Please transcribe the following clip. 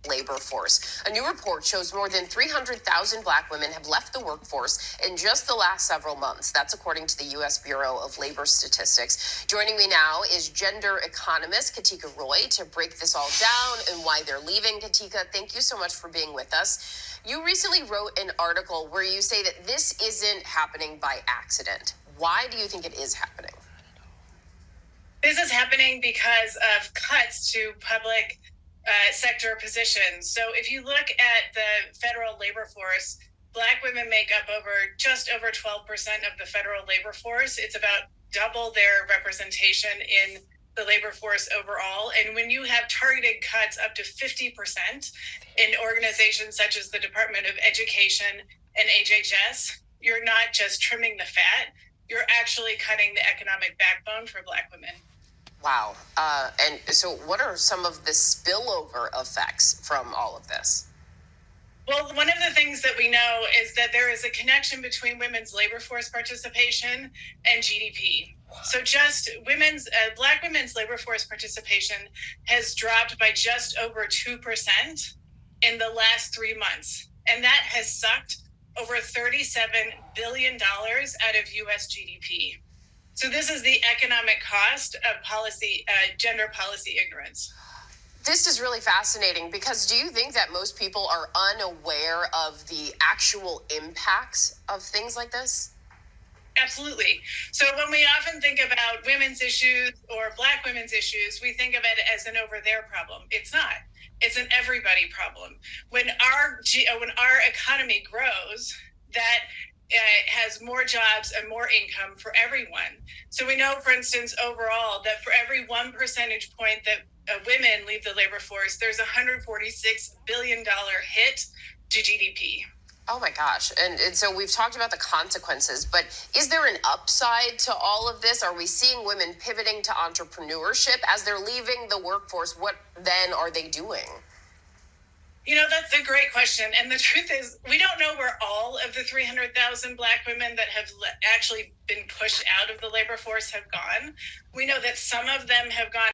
labor force. A new report shows more than 300,000 Black women have left the workforce in just the last several months. That's according to the U.S. Bureau of Labor Statistics. Joining me now is gender economist Katika Roy to break this all down and why they're leaving. Katika, thank you so much for being with us. You recently wrote an article where you say that this isn't happening by accident. Why do you think it is happening? This is happening because of cuts to public sector positions. So if you look at the federal labor force, Black women make up just over 12% of the federal labor force. It's about double their representation in the labor force overall. And when you have targeted cuts up to 50% in organizations such as the Department of Education and HHS, you're not just trimming the fat, you're actually cutting the economic backbone for Black women. Wow. And so what are some of the spillover effects from all of this? Well, one of the things that we know is that there is a connection between women's labor force participation and GDP. So just Black women's labor force participation has dropped by just over 2% in the last 3 months. And that has sucked over $37 billion out of US GDP. So this is the economic cost of gender policy ignorance. This is really fascinating because do you think that most people are unaware of the actual impacts of things like this? Absolutely. So when we often think about women's issues or Black women's issues, we think of it as an over there problem. It's not. It's an everybody problem. When our economy grows, that has more jobs and more income for everyone. So we know, for instance, overall, that for every 1 percentage point that women leave the labor force, there's a $146 billion hit to GDP. Oh my gosh. And so we've talked about the consequences, but is there an upside to all of this? Are we seeing women pivoting to entrepreneurship as they're leaving the workforce? What then are they doing? You know, that's a great question. And the truth is, we don't know where all of the 300,000 Black women that have actually been pushed out of the labor force have gone. We know that some of them have gone